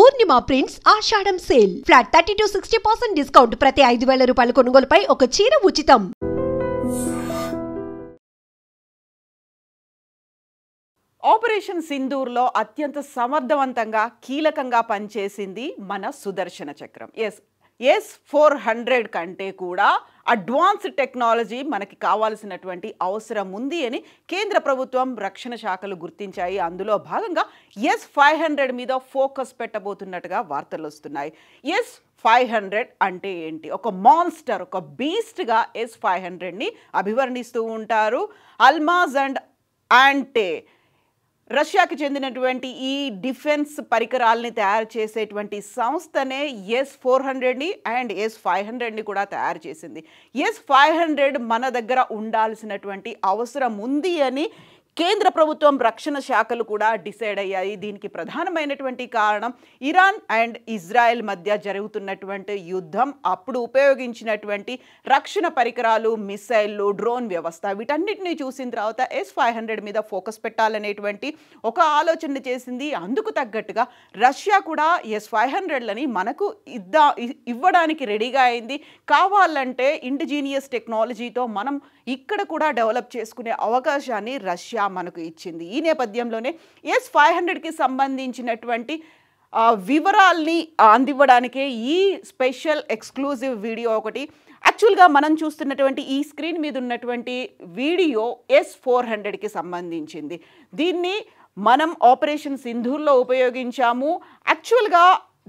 Purnima prints Ashadham sale flat 30 to 60% discount ప్రతి 5,000 రూపాయల కొనుగోలుపై ఒక చీర ఉచితం. ఆపరేషన్ సింధూర్లో అత్యంత సమర్థవంతంగా కీలకంగా పనిచేసింది మన సుదర్శన చక్రం. S-400 కంటే కూడా అడ్వాన్స్డ్ టెక్నాలజీ మనకి కావాల్సినటువంటి అవసరం ఉంది అని కేంద్ర ప్రభుత్వం రక్షణ శాఖలు గుర్తించాయి. అందులో భాగంగా S-500 మీద ఫోకస్ పెట్టబోతున్నట్టుగా వార్తలు వస్తున్నాయి. S-500 అంటే ఏంటి? ఒక మాన్స్టర్, ఒక బీస్ట్గా S-500ని అభివర్ణిస్తూ ఉంటారు. అల్మాజ్ అండ్ యాంటే రష్యాకి చెందినటువంటి ఈ డిఫెన్స్ పరికరాలని తయారు చేసేటువంటి సంస్థనే S-400ని అండ్ S-500ని కూడా తయారు చేసింది. S-500 మన దగ్గర ఉండాల్సినటువంటి అవసరం ఉంది అని కేంద్ర ప్రభుత్వం రక్షణ శాఖలు కూడా డిసైడ్ అయ్యాయి. దీనికి ప్రధానమైనటువంటి కారణం ఇరాన్ అండ్ ఇజ్రాయెల్ మధ్య జరుగుతున్నటువంటి యుద్ధం, అప్పుడు ఉపయోగించినటువంటి రక్షణ పరికరాలు, మిసైళ్ళు, డ్రోన్ వ్యవస్థ, వీటన్నిటిని చూసిన తర్వాత S-500 మీద ఫోకస్ పెట్టాలనేటువంటి ఒక ఆలోచన చేసింది. అందుకు తగ్గట్టుగా రష్యా కూడా S-500లని మనకు ఇవ్వడానికి రెడీగా అయింది. కావాలంటే ఇండిజీనియస్ టెక్నాలజీతో మనం ఇక్కడ కూడా డెవలప్ చేసుకునే అవకాశాన్ని రష్యా మనకు ఇచ్చింది. ఈ నేపథ్యంలోనే S-500కి సంబంధించినటువంటి వివరాల్ని అందివ్వడానికే ఈ స్పెషల్ ఎక్స్క్లూజివ్ వీడియో ఒకటి. యాక్చువల్గా మనం చూస్తున్నటువంటి ఈ స్క్రీన్ మీద ఉన్నటువంటి వీడియో S-400కి సంబంధించింది. దీన్ని మనం ఆపరేషన్ సింధూర్లో ఉపయోగించాము. యాక్చువల్గా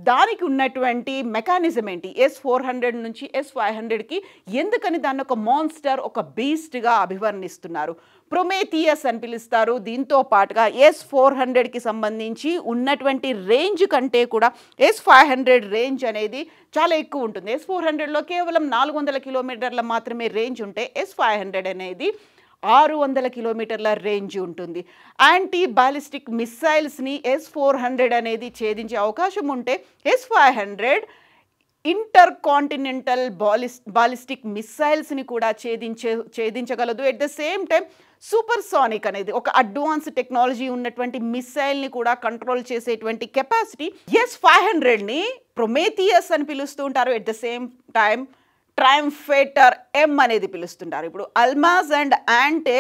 దానికి ఉన్నటువంటి మెకానిజం ఏంటి? S-400 నుంచి S-500కి ఎందుకని దాన్ని ఒక మాన్స్టర్, ఒక బీస్ట్గా అభివర్ణిస్తున్నారు? ప్రొమేథియస్ అని పిలుస్తారు. దీంతో పాటుగా S-400కి సంబంధించి ఉన్నటువంటి రేంజ్ కంటే కూడా S-500 రేంజ్ అనేది చాలా ఎక్కువ ఉంటుంది. S-400లో కేవలం 400 కిలోమీటర్ల మాత్రమే రేంజ్ ఉంటే S-500 అనేది 600 కిలోమీటర్ల రేంజ్ ఉంటుంది. యాంటీ బాలిస్టిక్ మిస్సైల్స్ని S-400 అనేది ఛేదించే అవకాశం ఉంటే S-500 ఇంటర్ కాంటినెంటల్ బాలిస్టిక్ మిస్సైల్స్ని కూడా ఛేదించగలదు. At the same time supersonic అనేది ఒక అడ్వాన్స్ టెక్నాలజీ ఉన్నటువంటి మిస్సైల్ని కూడా కంట్రోల్ చేసేటువంటి కెపాసిటీ S-500ని ప్రొమేథియస్ అని పిలుస్తూ ఉంటారు. At the same time Triumfator M అనేది పిలుస్తుంటారు. ఇప్పుడు అల్మాజ్ అండ్ యాంటే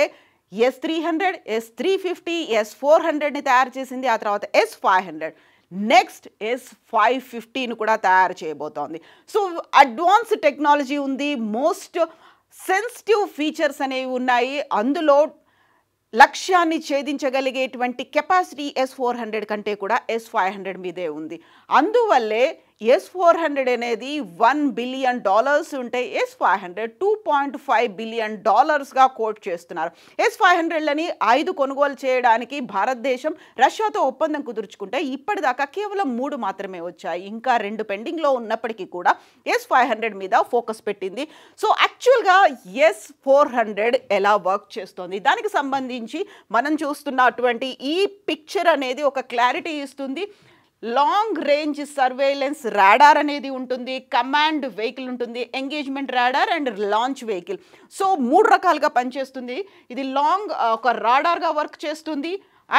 S-300, S-350, S-400ని తయారు చేసింది. ఆ తర్వాత S-500, నెక్స్ట్ S-550ని కూడా తయారు చేయబోతోంది. సో అడ్వాన్స్ టెక్నాలజీ ఉంది, మోస్ట్ సెన్సిటివ్ ఫీచర్స్ అనేవి ఉన్నాయి. అందులో లక్ష్యాన్ని ఛేదించగలిగేటువంటి కెపాసిటీ S-400 కంటే కూడా S-500 మీదే ఉంది. అందువల్లే S-400 అనేది $1 బిలియన్ ఉంటే S-500 $2.5 బిలియన్ కోట్ చేస్తున్నారు. S-500లని 5 కొనుగోలు చేయడానికి భారతదేశం రష్యాతో ఒప్పందం కుదుర్చుకుంటే ఇప్పటిదాకా కేవలం 3 మాత్రమే వచ్చాయి. ఇంకా 2 పెండింగ్లో ఉన్నప్పటికీ కూడా S-500 మీద ఫోకస్ పెట్టింది. సో యాక్చువల్గా S-400 ఎలా వర్క్ చేస్తుంది, దానికి సంబంధించి మనం చూస్తున్నటువంటి ఈ పిక్చర్ అనేది ఒక క్లారిటీ ఇస్తుంది. లాంగ్ రేంజ్ సర్వేలెన్స్ రాడార్ అనేది ఉంటుంది, కమాండ్ వెహికల్ ఉంటుంది, engagement radar and launch vehicle. So 3 రకాలుగా పనిచేస్తుంది. ఇది లాంగ్ ఒక రాడార్గా వర్క్ చేస్తుంది,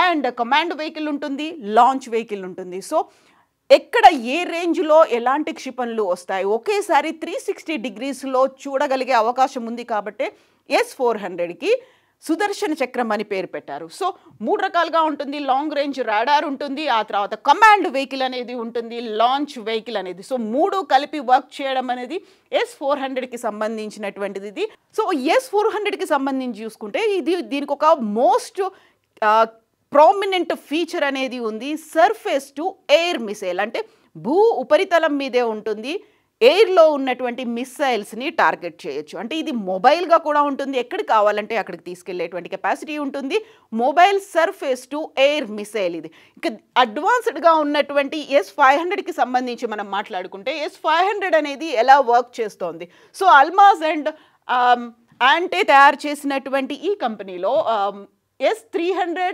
అండ్ కమాండ్ వెహికల్ ఉంటుంది, లాంచ్ వెహికల్ ఉంటుంది. సో ఎక్కడ ఏ రేంజ్లో ఎలాంటి క్షిపణులు వస్తాయి ఒకేసారి 360 డిగ్రీస్లో చూడగలిగే అవకాశం ఉంది. కాబట్టి S-400కి సుదర్శన చక్రం అని పేరు పెట్టారు. సో 3 రకాలుగా ఉంటుంది. లాంగ్ రేంజ్ రాడార్ ఉంటుంది, ఆ తర్వాత కమాండ్ వెహికల్ అనేది ఉంటుంది, లాంచ్ వెహికల్ అనేది. సో 3 కలిపి వర్క్ చేయడం అనేది S-400కి సంబంధించినటువంటిది ఇది. సో S-400కి సంబంధించి చూసుకుంటే దీనికి ఒక మోస్ట్ ప్రామినెంట్ ఫీచర్ అనేది ఉంది. సర్ఫేస్ టు ఎయిర్ మిసైల్, అంటే భూ ఉపరితలం మీదే ఉంటుంది. ఎయిర్లో ఉన్నటువంటి మిస్సైల్స్ని టార్గెట్ చేయొచ్చు. అంటే ఇది మొబైల్గా కూడా ఉంటుంది, ఎక్కడికి కావాలంటే అక్కడికి తీసుకెళ్లేటువంటి కెపాసిటీ ఉంటుంది. Mobile surface to air missile ఇది. ఇంకా అడ్వాన్స్డ్గా ఉన్నటువంటి S-500కి సంబంధించి మనం మాట్లాడుకుంటే S-500 అనేది ఎలా వర్క్ చేస్తోంది. సో అల్మాజ్ అండ్ యాంటే తయారు చేసినటువంటి ఈ కంపెనీలో S-300,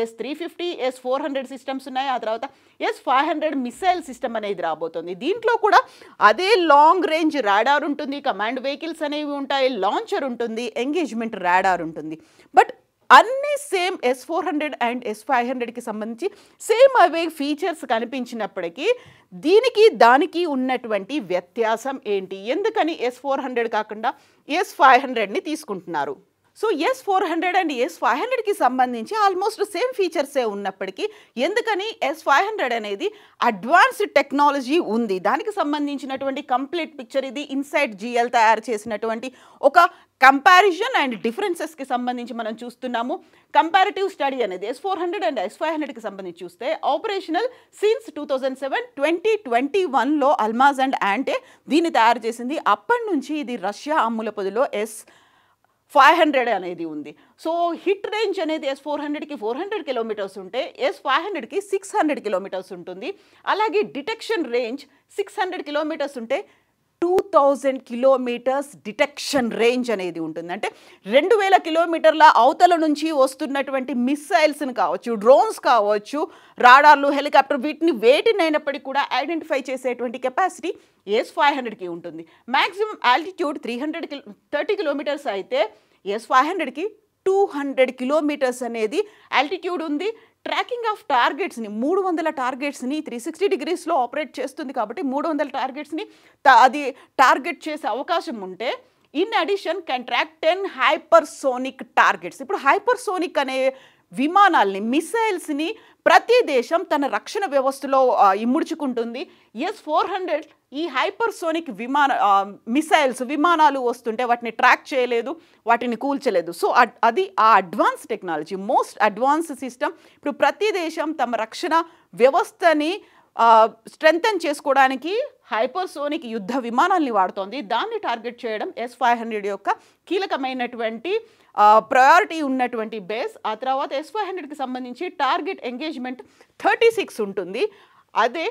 S-350, S-400 సిస్టమ్స్ ఉన్నాయి. ఆ తర్వాత S-500 మిసైల్ సిస్టమ్ అనేది రాబోతుంది. దీంట్లో కూడా అదే లాంగ్ రేంజ్ రాడార్ ఉంటుంది, కమాండ్ వెహికల్స్ అనేవి ఉంటాయి, లాంచర్ ఉంటుంది, ఎంగేజ్మెంట్ రాడార్ ఉంటుంది. బట్ అన్ని సేమ్ S400 అండ్ S500కి సంబంధించి సేమ్ అవే ఫీచర్స్ కనిపించినప్పటికీ దీనికి దానికి ఉన్నటువంటి వ్యత్యాసం ఏంటి, ఎందుకని S400 కాకుండా S500ని తీసుకుంటున్నారు? సో S400 అండ్ S500కి సంబంధించి ఆల్మోస్ట్ సేమ్ ఫీచర్సే ఉన్నప్పటికీ ఎందుకని S500 అనేది అడ్వాన్స్డ్ టెక్నాలజీ ఉంది, దానికి సంబంధించినటువంటి కంప్లీట్ పిక్చర్ ఇది ఇన్సైట్ GL తయారు చేసినటువంటి ఒక కంపారిజన్ అండ్ డిఫరెన్సెస్కి సంబంధించి మనం చూస్తున్నాము. కంపారిటివ్ స్టడీ అనేది S400 అండ్ S500కి సంబంధించి చూస్తే ఆపరేషనల్ సిన్స్ 2007 2021లో అల్మాజ్ అండ్ యాంటే దీన్ని తయారు చేసింది. అప్పటి నుంచి ఇది రష్యా అమ్ముల పొదిలో S500 అనేది ఉంది. సో హిట్ రేంజ్ అనేది S400కి 400 కిలోమీటర్స్ ఉంటే S500కి 600 కిలోమీటర్స్ ఉంటుంది. అలాగే డిటెక్షన్ రేంజ్ 600 కిలోమీటర్స్ ఉంటే 2000 కిలోమీటర్స్ డిటెక్షన్ రేంజ్ అనేది ఉంటుంది. అంటే 2000 కిలోమీటర్ల అవతల నుంచి వస్తున్నటువంటి మిస్సైల్స్ని కావచ్చు, డ్రోన్స్ కావచ్చు, రాడార్లు, హెలికాప్టర్ వేటినైనప్పటికీ కూడా ఐడెంటిఫై చేసేటువంటి కెపాసిటీ S500కి ఉంటుంది. మ్యాక్సిమం ఆల్టిట్యూడ్ 330 కిలోమీటర్స్ అయితే S500కి 200 కిలోమీటర్స్ అనేది ఆల్టిట్యూడ్ ఉంది. ట్రాకింగ్ ఆఫ్ టార్గెట్స్ని 300 టార్గెట్స్ని 360 డిగ్రీస్లో ఆపరేట్ చేస్తుంది కాబట్టి 300 టార్గెట్స్ని అది టార్గెట్ చేసే అవకాశం ఉంటే in addition can track 10 hypersonic targets. ఇప్పుడు హైపర్సోనిక్ అనే విమానాల్ని, మిసైల్స్ని ప్రతి దేశం తన రక్షణ వ్యవస్థలో ఇముడ్చుకుంటుంది. S400 ఈ హైపర్సోనిక్ విమానాలు వస్తుంటే వాటిని ట్రాక్ చేయలేదు, వాటిని కూల్చలేదు. సో అది ఆ advance technology, most advance system. ఇప్పుడు ప్రతి దేశం తమ రక్షణ వ్యవస్థని స్ట్రెంథన్ చేసుకోవడానికి హైపర్సోనిక్ యుద్ధ విమానాల్ని వాడుతోంది. దాన్ని టార్గెట్ చేయడం S500 యొక్క కీలకమైనటువంటి ప్రయారిటీ ఉన్నటువంటి బేస్. ఆ తర్వాత S500కి సంబంధించి టార్గెట్ ఎంగేజ్మెంట్ 36 ఉంటుంది. అదే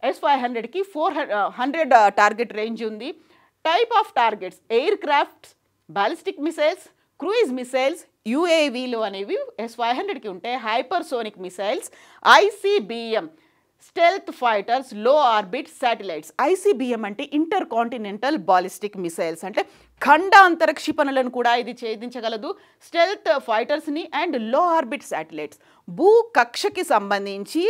S500కి 400 టార్గెట్ రేంజ్ ఉంది. Type of targets aircrafts, ballistic missiles, cruise missiles, UAVలు అనేవి S500కి ఉంటాయి. Hypersonic missiles, ICBM stealth fighters, low orbit satellites. ICBM అంటే ఇంటర్ కాంటినెంటల్ బాలిస్టిక్ మిసైల్స్, అంటే ఖండాంతర క్షిపణులను కూడా ఇది ఛేదించగలదు. స్టెల్త్ ఫైటర్స్ని అండ్ లో ఆర్బిట్ శాటిలైట్స్, భూ కక్షకి సంబంధించి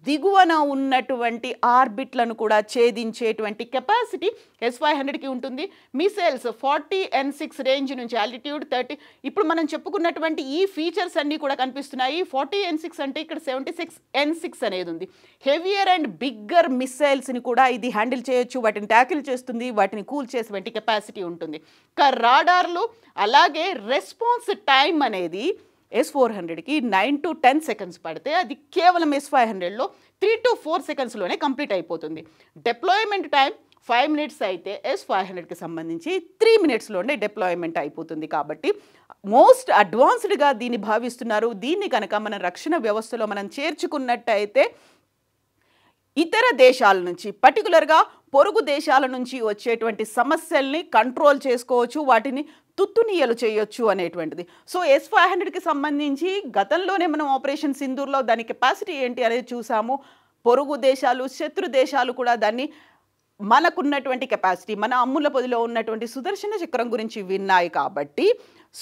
దిగువన ఉన్నటువంటి ఆర్బిట్లను కూడా ఛేదించేటువంటి కెపాసిటీ S500కి ఉంటుంది. మిసైల్స్ 40 N6 రేంజ్ నుంచి ఆల్టిట్యూడ్ 30. ఇప్పుడు మనం చెప్పుకున్నటువంటి ఈ ఫీచర్స్ అన్నీ కూడా కనిపిస్తున్నాయి. 40 N6 అంటే ఇక్కడ 76 N6 అనేది ఉంది. హెవియర్ అండ్ బిగ్గర్ మిసైల్స్ని కూడా ఇది హ్యాండిల్ చేయొచ్చు, వాటిని ట్యాకిల్ చేస్తుంది, వాటిని కూల్ చేసేటువంటి కెపాసిటీ ఉంటుంది. రాడార్లు అలాగే రెస్పాన్స్ టైం అనేది S400కి 9 to 10 సెకండ్స్ పడితే అది కేవలం S500లో 3 to 4 సెకండ్స్లోనే కంప్లీట్ అయిపోతుంది. డిప్లాయ్మెంట్ టైం 5 మినిట్స్ అయితే S500కి సంబంధించి 3 మినిట్స్లోనే డిప్లాయ్మెంట్ అయిపోతుంది. కాబట్టి మోస్ట్ అడ్వాన్స్డ్గా దీన్ని భావిస్తున్నారు. దీన్ని కనుక మన రక్షణ వ్యవస్థలో మనం చేర్చుకున్నట్టయితే ఇతర దేశాల నుంచి, పర్టికులర్గా పొరుగు దేశాల నుంచి వచ్చేటువంటి సమస్యల్ని కంట్రోల్ చేసుకోవచ్చు, వాటిని తుత్తునీయలు చేయొచ్చు అనేటువంటిది. సో S500కి సంబంధించి గతంలోనే మనం ఆపరేషన్ సింధూర్లో దాని కెపాసిటీ ఏంటి అనేది చూసాము. పొరుగు దేశాలు, శత్రు దేశాలు కూడా దాన్ని మనకున్నటువంటి కెపాసిటీ, మన అమ్ముల పొదిలో ఉన్నటువంటి సుదర్శన చక్రం గురించి విన్నాయి. కాబట్టి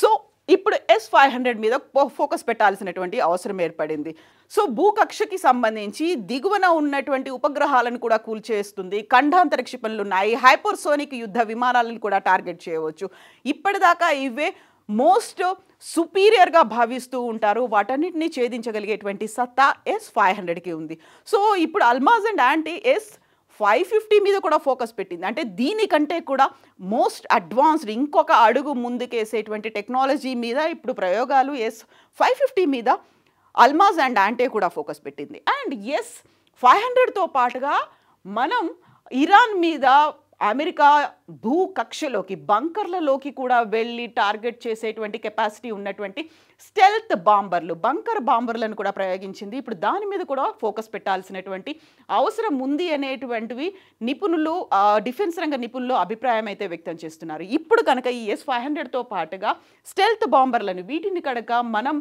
సో ఇప్పుడు S500 మీద ఫోకస్ పెట్టాల్సినటువంటి అవసరం ఏర్పడింది. సో భూకక్షకి సంబంధించి దిగువన ఉన్నటువంటి ఉపగ్రహాలను కూడా కూల్చేస్తుంది, ఖండాంతర క్షిపణులు ఉన్నాయి, హైపర్సోనిక్ యుద్ధ విమానాలను కూడా టార్గెట్ చేయవచ్చు. ఇప్పటిదాకా ఇవే మోస్ట్ సుపీరియర్గా భావిస్తూ ఉంటారు. వాటన్నిటిని ఛేదించగలిగేటువంటి సత్తా S500కి ఉంది. సో ఇప్పుడు అల్మాజ్ అండ్ యాంటీ S550 మీద కూడా ఫోకస్ పెట్టింది. అంటే దీనికంటే కూడా మోస్ట్ అడ్వాన్స్డ్, ఇంకొక అడుగు ముందుకేసేటువంటి టెక్నాలజీ మీద ఇప్పుడు ప్రయోగాలు S550 మీద అల్మాజ్ అండ్ యాంటే కూడా ఫోకస్ పెట్టింది. అండ్ S500తో పాటుగా మనం ఇరాన్ మీద అమెరికా భూ కక్షలోకి, బంకర్లలోకి కూడా వెళ్ళి టార్గెట్ చేసేటువంటి కెపాసిటీ ఉన్నటువంటి స్టెల్త్ బాంబర్లు, బంకర్ బాంబర్లను కూడా ప్రయోగించింది. ఇప్పుడు దాని మీద కూడా ఫోకస్ పెట్టాల్సినటువంటి అవసరం ఉంది అనేటువంటివి నిపుణులు, డిఫెన్స్ రంగ నిపుణులు అభిప్రాయం అయితే వ్యక్తం చేస్తున్నారు. ఇప్పుడు కనుక ఈ S500తో పాటుగా స్టెల్త్ బాంబర్లను, వీటిని కనుక మనం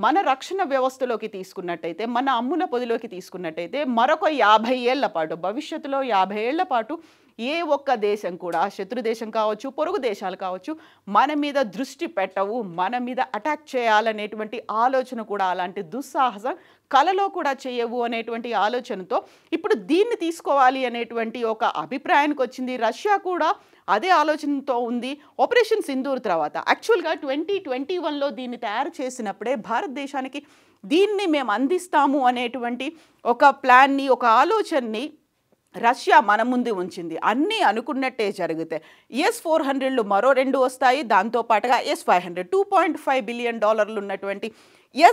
మన రక్షణ వ్యవస్థలోకి తీసుకున్నట్టయితే, మన అమ్ముల పొదిలోకి తీసుకున్నట్టయితే మరొక 50 ఏళ్ల పాటు, భవిష్యత్తులో 50 ఏళ్ల పాటు ఏ ఒక్క దేశం కూడా, శత్రు దేశం కావచ్చు, పొరుగు దేశాలు కావచ్చు, మన మీద దృష్టి పెట్టవు, మన మీద అటాక్ చేయాలనేటువంటి ఆలోచన కూడా, అలాంటి దుస్సాహసం కలలో కూడా చేయవు అనేటువంటి ఆలోచనతో ఇప్పుడు దీన్ని తీసుకోవాలి అనేటువంటి ఒక అభిప్రాయానికి వచ్చింది. రష్యా కూడా అదే ఆలోచనతో ఉంది. ఆపరేషన్ సింధూర్ తర్వాత యాక్చువల్గా 2021లో దీన్ని తయారు చేసినప్పుడే భారతదేశానికి దీన్ని మేము అందిస్తాము అనేటువంటి ఒక ప్లాన్ని, ఒక ఆలోచనని రష్యా మన ముందు ఉంచింది. అన్నీ అనుకున్నట్టే జరుగుతాయి. S-400లు మరో 2 వస్తాయి. దాంతోపాటుగా S-500 $2.5 బిలియన్ ఉన్నటువంటి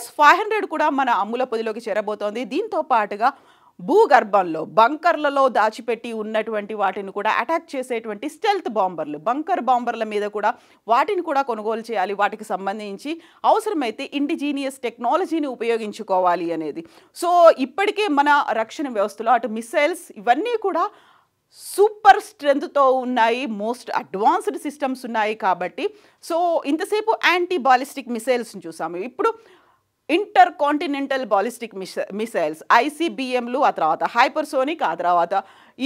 S-500 కూడా మన అమ్ముల పొదిలోకి చేరబోతోంది. దీంతో పాటుగా భూగర్భంలో బంకర్లలో దాచిపెట్టి ఉన్నటువంటి వాటిని కూడా అటాక్ చేసేటువంటి స్టెల్త్ బాంబర్లు, బంకర్ బాంబర్ల మీద కూడా వాటిని కూడా కొనుగోలు చేయాలి. వాటికి సంబంధించి అవసరమైతే ఇండిజీనియస్ టెక్నాలజీని ఉపయోగించుకోవాలి అనేది. సో ఇప్పటికే మన రక్షణ వ్యవస్థలో అటు మిసైల్స్ ఇవన్నీ కూడా సూపర్ స్ట్రెంగ్త్తో ఉన్నాయి, మోస్ట్ అడ్వాన్స్డ్ సిస్టమ్స్ ఉన్నాయి. కాబట్టి సో ఇంతసేపు యాంటీ బాలిస్టిక్ మిసైల్స్ని చూసాము. ఇప్పుడు ఇంటర్ కాంటినెంటల్ బాలిస్టిక్ మిసైల్స్ ICBMలు, ఆ తర్వాత హైపర్సోనిక్, ఆ తర్వాత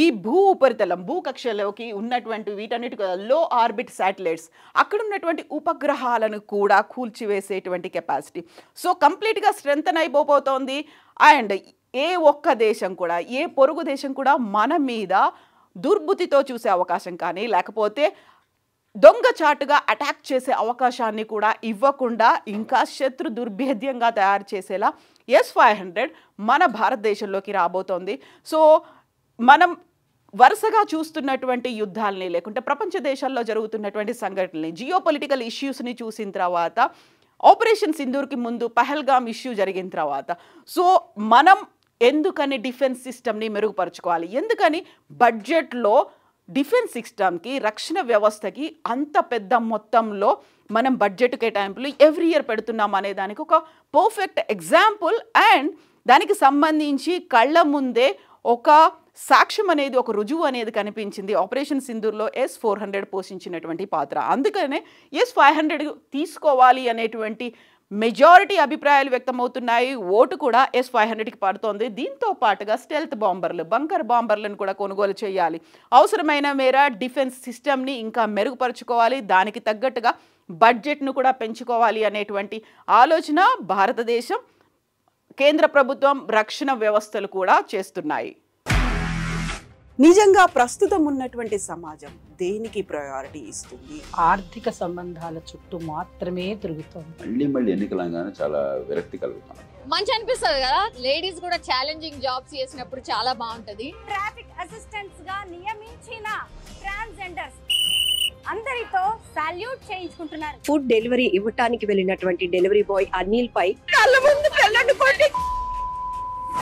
ఈ భూ ఉపరితలం భూకక్షలోకి ఉన్నటువంటి వీటన్నిటి లో ఆర్బిట్ శాటిలైట్స్, అక్కడ ఉన్నటువంటి ఉపగ్రహాలను కూడా కూల్చివేసేటువంటి కెపాసిటీ. సో కంప్లీట్గా స్ట్రెంగ్తన్ అయిపోతోంది. అండ్ ఏ ఒక్క దేశం కూడా, ఏ పొరుగు దేశం కూడా మన మీద దుర్బుద్ధితో చూసే అవకాశం కానీ, లేకపోతే దొంగచాటుగా అటాక్ చేసే అవకాశాన్ని కూడా ఇవ్వకుండా ఇంకా శత్రు దుర్భేద్యంగా తయారు చేసేలా S-500 మన భారతదేశంలోకి రాబోతోంది. సో మనం వరుసగా చూస్తున్నటువంటి యుద్ధాలని, లేకుంటే ప్రపంచ దేశాల్లో జరుగుతున్నటువంటి సంఘటనల్ని, జియోపొలిటికల్ ఇష్యూస్ని చూసిన తర్వాత, ఆపరేషన్ సింధూర్కి ముందు పహల్గామ్ ఇష్యూ జరిగిన తర్వాత, సో మనం ఎందుకని డిఫెన్స్ సిస్టమ్ని మెరుగుపరుచుకోవాలి, ఎందుకని బడ్జెట్లో డిఫెన్స్ సిస్టమ్కి, రక్షణ వ్యవస్థకి అంత పెద్ద మొత్తంలో మనం బడ్జెట్ కేటాయింపులు ఎవ్రీ ఇయర్ పెడుతున్నాం అనే దానికి ఒక పర్ఫెక్ట్ ఎగ్జాంపుల్. అండ్ దానికి సంబంధించి కళ్ళ ముందే ఒక సాక్ష్యం అనేది, ఒక రుజువు అనేది కనిపించింది ఆపరేషన్ సింధూర్లో S-400 పోషించినటువంటి పాత్ర. అందుకనే S-500 తీసుకోవాలి అనేటువంటి మెజారిటీ అభిప్రాయాలు వ్యక్తమవుతున్నాయి. ఓటు కూడా S-500కి పడుతోంది. దీంతో పాటుగా స్టెల్త్ బాంబర్లు, బంకర్ బాంబర్లను కూడా కొనుగోలు చేయాలి. అవసరమైన మేర డిఫెన్స్ సిస్టమ్ని ఇంకా మెరుగుపరుచుకోవాలి. దానికి తగ్గట్టుగా బడ్జెట్ను కూడా పెంచుకోవాలి అనేటువంటి ఆలోచన భారతదేశం, కేంద్ర ప్రభుత్వం, రక్షణ వ్యవస్థలు కూడా చేస్తున్నాయి. నిజంగా ప్రస్తుతం ఉన్నటువంటి సమాజం దేనికి ప్రయారిటీ ఇస్తుంది? ఆర్థిక సంబంధాల చుట్టూ మాత్రమే తిరుగుతుంది. మళ్ళీ ఎన్నికలంగానే చాలా విరక్తి కలుగుతాను. మంచి అనిపిస్తుంది కదా, లేడీస్ కూడా ఛాలెంజింగ్ జాబ్స్ చేసినప్పుడు చాలా బాగుంటది. ట్రాఫిక్ అసిస్టెంట్స్ గా నియమించిన ట్రాన్స్జెండర్స్ అందరితో సాల్యూట్ చేయించుకుంటున్నారు. ఫుడ్ డెలివరీ ఇవ్వటానికి వెళ్ళినటువంటి డెలివరీ బాయ్ అనిల్ పై కళ్ళ ముందు